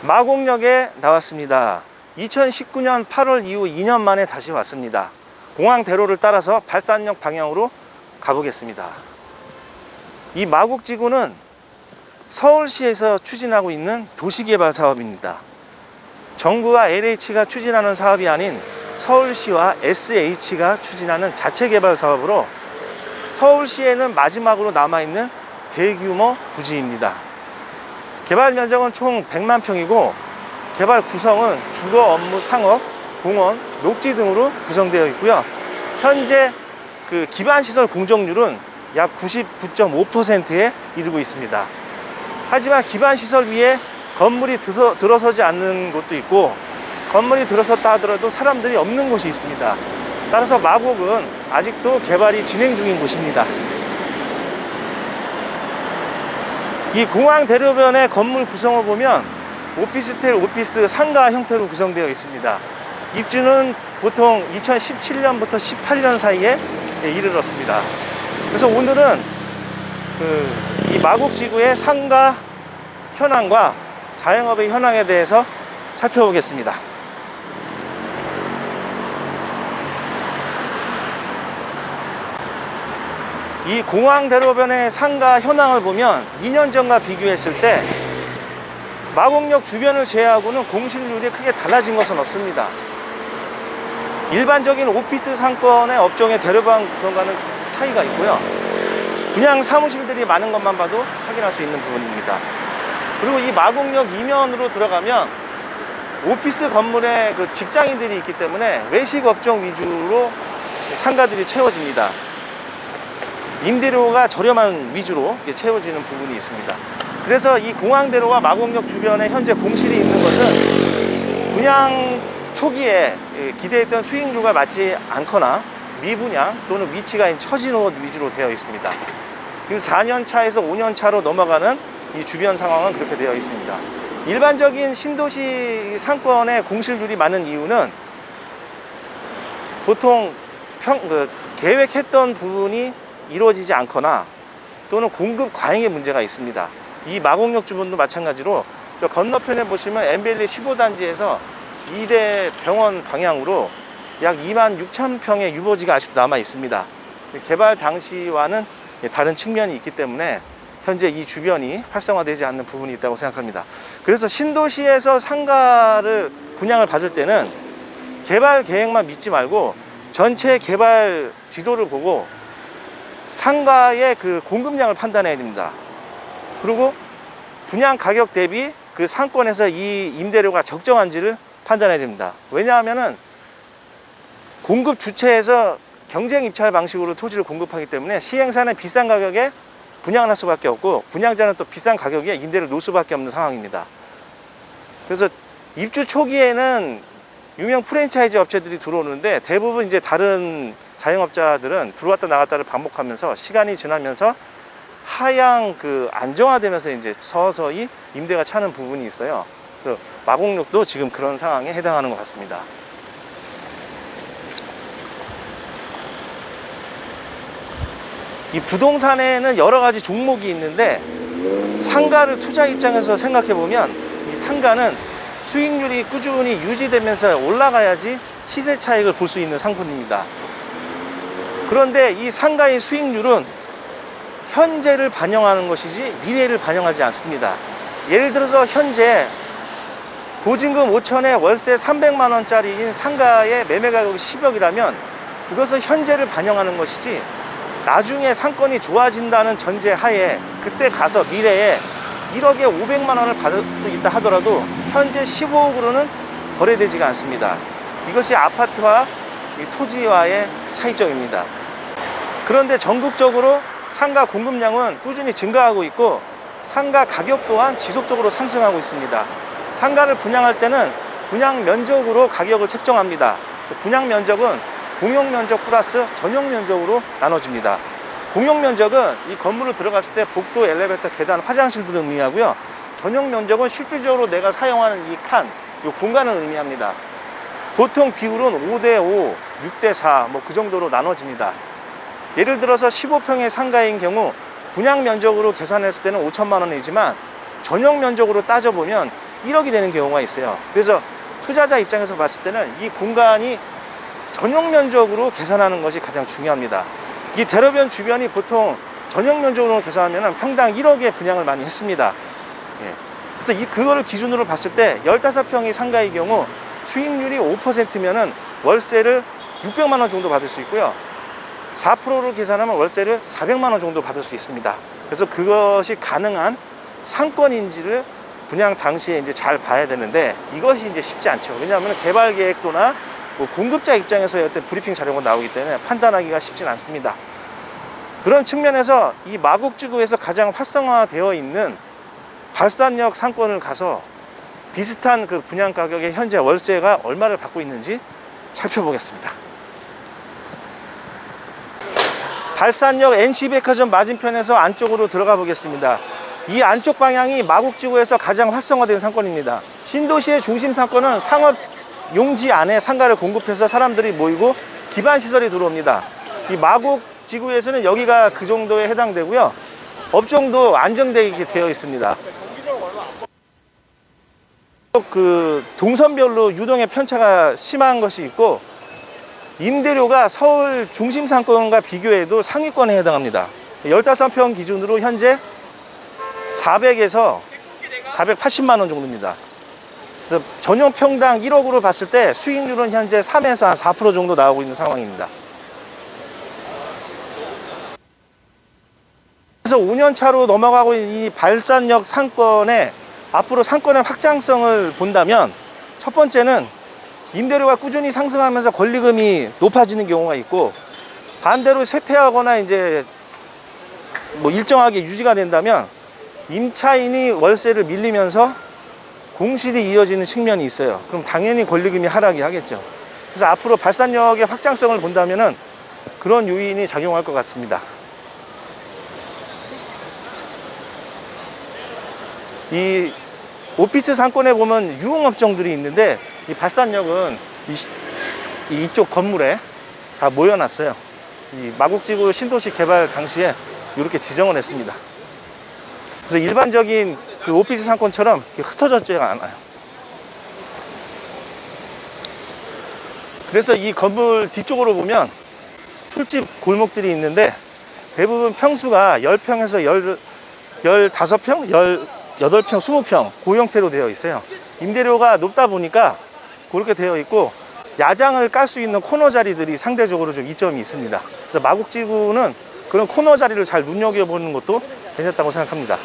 마곡역에 나왔습니다. 2019년 8월 이후 2년 만에 다시 왔습니다. 공항대로를 따라서 발산역 방향으로 가보겠습니다. 이 마곡지구는 서울시에서 추진하고 있는 도시개발 사업입니다. 정부와 LH가 추진하는 사업이 아닌 서울시와 SH가 추진하는 자체개발 사업으로 서울시에는 마지막으로 남아있는 대규모 부지입니다. 개발 면적은 총 100만 평이고 개발 구성은 주거, 업무, 상업, 공원, 녹지 등으로 구성되어 있고요. 현재 그 기반시설 공정률은 약 99.5%에 이르고 있습니다. 하지만 기반시설 위에 건물이 들어서지 않는 곳도 있고 건물이 들어섰다 하더라도 사람들이 없는 곳이 있습니다. 따라서 마곡은 아직도 개발이 진행 중인 곳입니다. 이 공항대로변의 건물 구성을 보면 오피스텔, 오피스, 상가 형태로 구성되어 있습니다. 입주는 보통 2017년부터 18년 사이에 이르렀습니다. 그래서 오늘은 이 마곡지구의 상가 현황과 자영업의 현황에 대해서 살펴보겠습니다. 이 공항대로변의 상가 현황을 보면 2년 전과 비교했을 때 마곡역 주변을 제외하고는 공실률이 크게 달라진 것은 없습니다. 일반적인 오피스 상권의 업종의 대로변 구성과는 차이가 있고요. 분양 사무실들이 많은 것만 봐도 확인할 수 있는 부분입니다. 그리고 이 마곡역 이면으로 들어가면 오피스 건물에 그 직장인들이 있기 때문에 외식 업종 위주로 상가들이 채워집니다. 임대료가 저렴한 위주로 채워지는 부분이 있습니다. 그래서 이 공항대로와 마곡역 주변에 현재 공실이 있는 것은 분양 초기에 기대했던 수익률과 맞지 않거나 미분양 또는 위치가 있는 처진 옷 위주로 되어 있습니다. 그 4년 차에서 5년 차로 넘어가는 이 주변 상황은 그렇게 되어 있습니다. 일반적인 신도시 상권의 공실률이 많은 이유는 보통 계획했던 부분이 이루어지지 않거나 또는 공급 과잉의 문제가 있습니다. 이 마곡역 주변도 마찬가지로 저 건너편에 보시면 엠벨리 15단지에서 2대 병원 방향으로 약 26,000평의 유보지가 아직도 남아 있습니다. 개발 당시와는 다른 측면이 있기 때문에 현재 이 주변이 활성화되지 않는 부분이 있다고 생각합니다. 그래서 신도시에서 상가를 분양을 받을 때는 개발 계획만 믿지 말고 전체 개발 지도를 보고 상가의 그 공급량을 판단해야 됩니다. 그리고 분양 가격 대비 그 상권에서 이 임대료가 적정한지를 판단해야 됩니다. 왜냐하면은 공급 주체에서 경쟁 입찰 방식으로 토지를 공급하기 때문에 시행사는 비싼 가격에 분양을 할 수밖에 없고 분양자는 또 비싼 가격에 임대를 놓을 수밖에 없는 상황입니다. 그래서 입주 초기에는 유명 프랜차이즈 업체들이 들어오는데 대부분 이제 다른 자영업자들은 들어왔다 나갔다를 반복하면서 시간이 지나면서 하향 안정화되면서 이제 서서히 임대가 차는 부분이 있어요. 그래서 마곡역도 지금 그런 상황에 해당하는 것 같습니다. 이 부동산에는 여러 가지 종목이 있는데 상가를 투자 입장에서 생각해 보면 이 상가는 수익률이 꾸준히 유지되면서 올라가야지 시세 차익을 볼 수 있는 상품입니다. 그런데 이 상가의 수익률은 현재를 반영하는 것이지 미래를 반영하지 않습니다. 예를 들어서 현재 보증금 5천에 월세 300만 원짜리인 상가의 매매 가격이 10억이라면 그것은 현재를 반영하는 것이지 나중에 상권이 좋아진다는 전제 하에 그때 가서 미래에 1억에 500만 원을 받을 수 있다 하더라도 현재 15억으로는 거래되지가 않습니다. 이것이 아파트와 이 토지와의 차이점입니다. 그런데 전국적으로 상가 공급량은 꾸준히 증가하고 있고 상가 가격 또한 지속적으로 상승하고 있습니다. 상가를 분양할 때는 분양 면적으로 가격을 책정합니다. 분양 면적은 공용 면적 플러스 전용 면적으로 나눠집니다. 공용 면적은 이 건물로 들어갔을 때 복도, 엘리베이터, 계단, 화장실 등을 의미하고요. 전용 면적은 실질적으로 내가 사용하는 이 칸, 이 공간을 의미합니다. 보통 비율은 5대5, 6대4 그 정도로 나눠집니다. 예를 들어서 15평의 상가인 경우 분양 면적으로 계산했을 때는 5천만 원이지만 전용 면적으로 따져보면 1억이 되는 경우가 있어요. 그래서 투자자 입장에서 봤을 때는 이 공간이 전용 면적으로 계산하는 것이 가장 중요합니다. 이 대로변 주변이 보통 전용 면적으로 계산하면 평당 1억의 분양을 많이 했습니다. 예. 그래서 그거를 기준으로 봤을 때 15평이 상가의 경우 수익률이 5%면은 월세를 600만 원 정도 받을 수 있고요. 4%를 계산하면 월세를 400만 원 정도 받을 수 있습니다. 그래서 그것이 가능한 상권인지를 분양 당시에 이제 잘 봐야 되는데 이것이 이제 쉽지 않죠. 왜냐하면 개발 계획도나 뭐 공급자 입장에서의 어떤 브리핑 자료가 나오기 때문에 판단하기가 쉽진 않습니다. 그런 측면에서 이 마곡지구에서 가장 활성화되어 있는 발산역 상권을 가서 비슷한 그 분양 가격의 현재 월세가 얼마를 받고 있는지 살펴보겠습니다. 발산역 NC백화점 맞은편에서 안쪽으로 들어가 보겠습니다. 이 안쪽 방향이 마곡지구에서 가장 활성화된 상권입니다. 신도시의 중심 상권은 상업 용지 안에 상가를 공급해서 사람들이 모이고 기반시설이 들어옵니다. 이 마곡지구에서는 여기가 그 정도에 해당되고요. 업종도 안정되게 되어 있습니다. 그 동선별로 유동의 편차가 심한 것이 있고 임대료가 서울 중심 상권과 비교해도 상위권에 해당합니다. 15평 기준으로 현재 400에서 480만 원 정도입니다. 그래서 전용 평당 1억으로 봤을 때 수익률은 현재 3에서 한 4% 정도 나오고 있는 상황입니다. 그래서 5년 차로 넘어가고 있는 이 발산역 상권의 앞으로 상권의 확장성을 본다면 첫 번째는 임대료가 꾸준히 상승하면서 권리금이 높아지는 경우가 있고 반대로 쇠퇴하거나 이제 뭐 일정하게 유지가 된다면 임차인이 월세를 밀리면서 공실이 이어지는 측면이 있어요. 그럼 당연히 권리금이 하락이 하겠죠. 그래서 앞으로 발산역의 확장성을 본다면은 그런 요인이 작용할 것 같습니다. 이 오피스 상권에 보면 유흥업종들이 있는데 이 발산역은 이쪽 건물에 다 모여놨어요. 이 마곡지구 신도시 개발 당시에 이렇게 지정을 했습니다. 그래서 일반적인 그 오피스 상권처럼 흩어졌지가 않아요. 그래서 이 건물 뒤쪽으로 보면 술집 골목들이 있는데 대부분 평수가 10평에서 15평, 18평, 20평 그 형태로 되어 있어요. 임대료가 높다 보니까 그렇게 되어 있고 야장을 깔 수 있는 코너 자리들이 상대적으로 좀 이점이 있습니다. 그래서 마곡지구는 그런 코너 자리를 잘 눈여겨보는 것도 괜찮다고 생각합니다.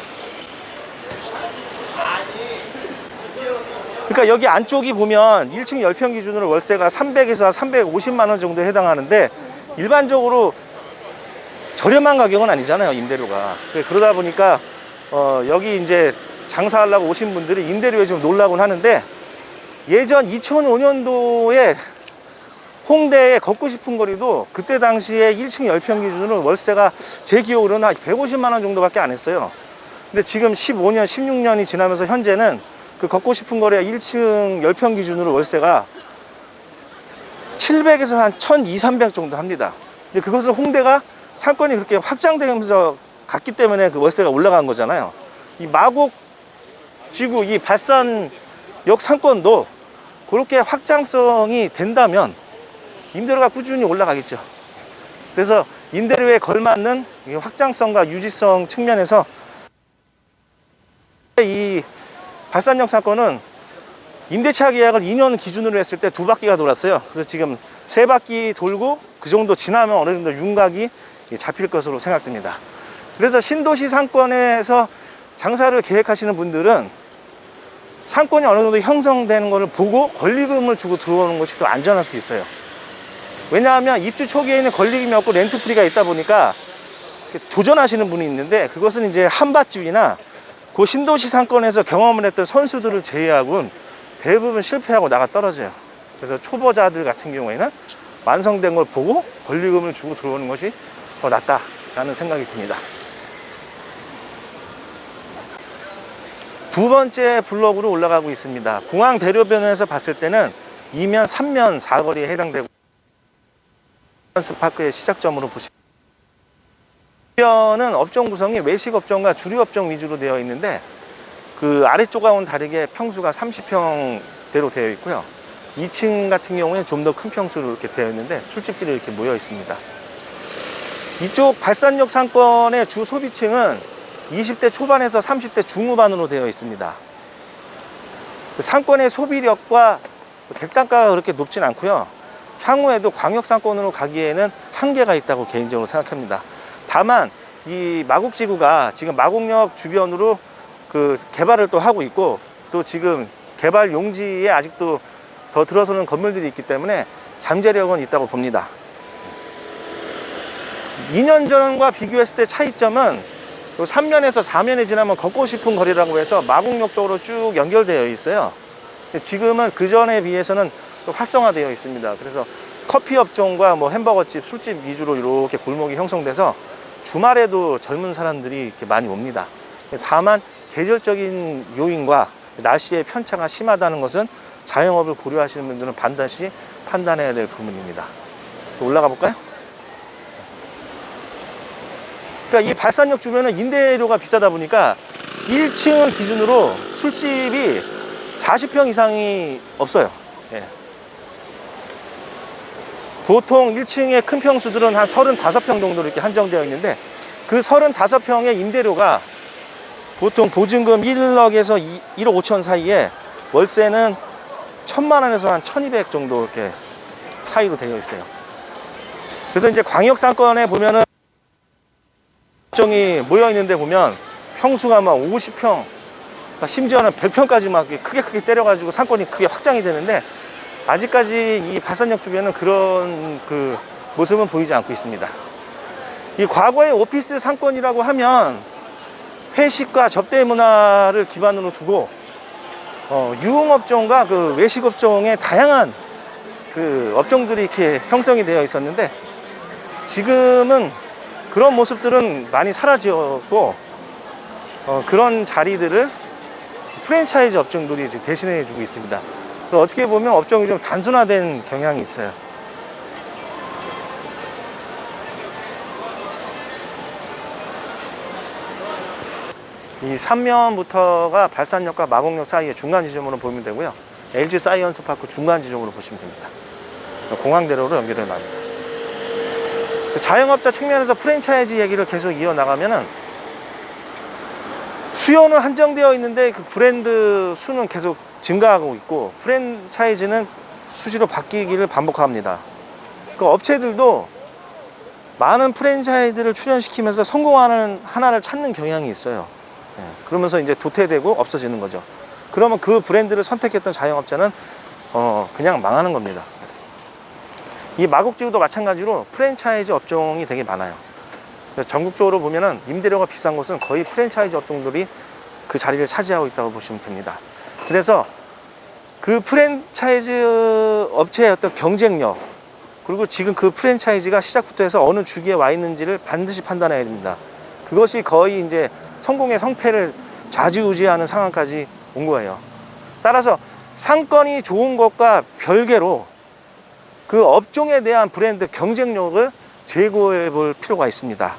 그러니까 여기 안쪽이 보면 1층 10평 기준으로 월세가 300에서 350만 원 정도에 해당하는데 일반적으로 저렴한 가격은 아니잖아요, 임대료가. 그러다 보니까 여기 이제 장사하려고 오신 분들이 임대료에 좀 놀라곤 하는데 예전 2005년도에 홍대에 걷고 싶은 거리도 그때 당시에 1층 10평 기준으로 월세가 제 기억으로는 한 150만 원 정도밖에 안 했어요. 근데 지금 15년, 16년이 지나면서 현재는 그 걷고 싶은 거리가 1층 10평 기준으로 월세가 700에서 한 1200, 300 정도 합니다. 근데 그것은 홍대가 상권이 그렇게 확장되면서 갔기 때문에 그 월세가 올라간 거잖아요. 이 마곡지구, 이 발산역 상권도 그렇게 확장성이 된다면 임대료가 꾸준히 올라가겠죠. 그래서 임대료에 걸맞는 확장성과 유지성 측면에서 이 발산역 사건은 임대차 계약을 2년 기준으로 했을 때 2바퀴가 돌았어요. 그래서 지금 3바퀴 돌고 그 정도 지나면 어느 정도 윤곽이 잡힐 것으로 생각됩니다. 그래서 신도시 상권에서 장사를 계획하시는 분들은 상권이 어느 정도 형성되는 것을 보고 권리금을 주고 들어오는 것이 더 안전할 수 있어요. 왜냐하면 입주 초기에는 권리금이 없고 렌트프리가 있다 보니까 도전하시는 분이 있는데 그것은 이제 한밭집이나 그 신도시 상권에서 경험을 했던 선수들을 제외하고는 대부분 실패하고 나가 떨어져요. 그래서 초보자들 같은 경우에는 완성된 걸 보고 권리금을 주고 들어오는 것이 더 낫다라는 생각이 듭니다. 두 번째 블록으로 올라가고 있습니다. 공항 대로변에서 봤을 때는 2면, 3면 사거리에 해당되고 스파크의 시작점으로 보시면 대로변은 업종 구성이 외식 업종과 주류 업종 위주로 되어 있는데 그 아래쪽하고는 다르게 평수가 30평대로 되어 있고요. 2층 같은 경우에는 좀 더 큰 평수로 이렇게 되어 있는데 술집들이 이렇게 모여 있습니다. 이쪽 발산역 상권의 주 소비층은 20대 초반에서 30대 중후반으로 되어 있습니다. 상권의 소비력과 객단가가 그렇게 높진 않고요. 향후에도 광역 상권으로 가기에는 한계가 있다고 개인적으로 생각합니다. 다만 이 마곡지구가 지금 마곡역 주변으로 그 개발을 또 하고 있고, 또 지금 개발 용지에 아직도 더 들어서는 건물들이 있기 때문에 잠재력은 있다고 봅니다. 2년 전과 비교했을 때 차이점은 3년에서 4년이 지나면 걷고 싶은 거리라고 해서 마곡역 쪽으로 쭉 연결되어 있어요. 지금은 그 전에 비해서는 또 활성화되어 있습니다. 그래서 커피 업종과 뭐 햄버거집, 술집 위주로 이렇게 골목이 형성돼서 주말에도 젊은 사람들이 이렇게 많이 옵니다. 다만 계절적인 요인과 날씨의 편차가 심하다는 것은 자영업을 고려하시는 분들은 반드시 판단해야 될 부분입니다. 올라가 볼까요? 그러니까 이 발산역 주변은 임대료가 비싸다 보니까 1층을 기준으로 술집이 40평 이상이 없어요. 예. 보통 1층의 큰 평수들은 한 35평 정도 이렇게 한정되어 있는데, 그 35평의 임대료가 보통 보증금 1억에서 1억 5천 사이에 월세는 1,000만 원에서 한 1,200 정도 이렇게 사이로 되어 있어요. 그래서 이제 광역 상권에 보면은 업종이 모여 있는데 보면 평수가 막 50평, 심지어는 100평까지 막 크게 때려가지고 상권이 크게 확장이 되는데, 아직까지 이 발산역 주변은 그런 그 모습은 보이지 않고 있습니다. 이 과거의 오피스 상권이라고 하면 회식과 접대 문화를 기반으로 두고 유흥업종과 그 외식업종의 다양한 그 업종들이 이렇게 형성이 되어 있었는데, 지금은 그런 모습들은 많이 사라졌고, 그런 자리들을 프랜차이즈 업종들이 이제 대신해 주고 있습니다. 어떻게 보면 업종이 좀 단순화된 경향이 있어요. 이 3면부터가 발산역과 마곡역 사이의 중간 지점으로 보면 되고요. LG 사이언스 파크 중간 지점으로 보시면 됩니다. 공항대로로 연결해 납니다. 자영업자 측면에서 프랜차이즈 얘기를 계속 이어나가면은, 수요는 한정되어 있는데 그 브랜드 수는 계속 증가하고 있고, 프랜차이즈는 수시로 바뀌기를 반복합니다. 그 업체들도 많은 프랜차이즈를 출연시키면서 성공하는 하나를 찾는 경향이 있어요. 그러면서 이제 도태되고 없어지는 거죠. 그러면 그 브랜드를 선택했던 자영업자는 그냥 망하는 겁니다. 이 마곡지구도 마찬가지로 프랜차이즈 업종이 되게 많아요. 전국적으로 보면은 임대료가 비싼 곳은 거의 프랜차이즈 업종들이 그 자리를 차지하고 있다고 보시면 됩니다. 그래서 그 프랜차이즈 업체의 어떤 경쟁력, 그리고 지금 그 프랜차이즈가 시작부터 해서 어느 주기에 와 있는지를 반드시 판단해야 됩니다. 그것이 거의 이제 성공의 성패를 좌지우지하는 상황까지 온 거예요. 따라서 상권이 좋은 것과 별개로 그 업종에 대한 브랜드 경쟁력을 제고해 볼 필요가 있습니다.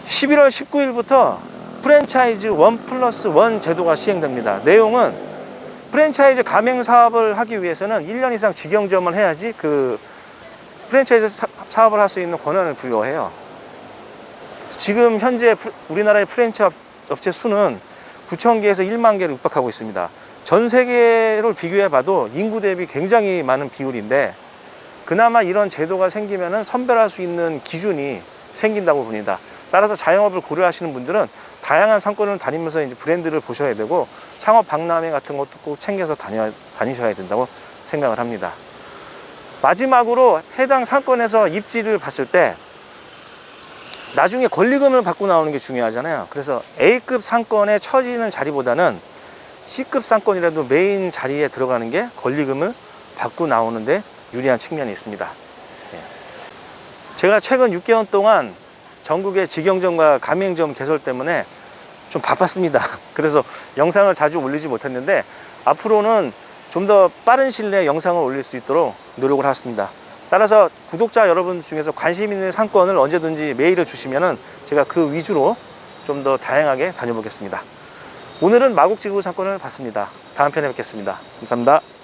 11월 19일부터 프랜차이즈 1+1 제도가 시행됩니다. 내용은 프랜차이즈 가맹 사업을 하기 위해서는 1년 이상 직영점을 해야지 그 프랜차이즈 사업을 할 수 있는 권한을 부여해요. 지금 현재 우리나라의 프랜차이즈 업체 수는 9,000개에서 1만 개를 육박하고 있습니다. 전 세계를 비교해 봐도 인구 대비 굉장히 많은 비율인데, 그나마 이런 제도가 생기면은 선별할 수 있는 기준이 생긴다고 봅니다. 따라서 자영업을 고려하시는 분들은 다양한 상권을 다니면서 이제 브랜드를 보셔야 되고, 창업 박람회 같은 것도 꼭 챙겨서 다니셔야 된다고 생각을 합니다. 마지막으로 해당 상권에서 입지를 봤을 때 나중에 권리금을 받고 나오는 게 중요하잖아요. 그래서 A급 상권에 처지는 자리보다는 C급 상권이라도 메인 자리에 들어가는 게 권리금을 받고 나오는데 유리한 측면이 있습니다. 제가 최근 6개월 동안 전국의 직영점과 가맹점 개설 때문에 좀 바빴습니다. 그래서 영상을 자주 올리지 못했는데, 앞으로는 좀 더 빠른 시일 내에 영상을 올릴 수 있도록 노력을 하겠습니다. 따라서 구독자 여러분 중에서 관심 있는 상권을 언제든지 메일을 주시면은 제가 그 위주로 좀 더 다양하게 다녀보겠습니다. 오늘은 마곡지구 상권을 봤습니다. 다음 편에 뵙겠습니다. 감사합니다.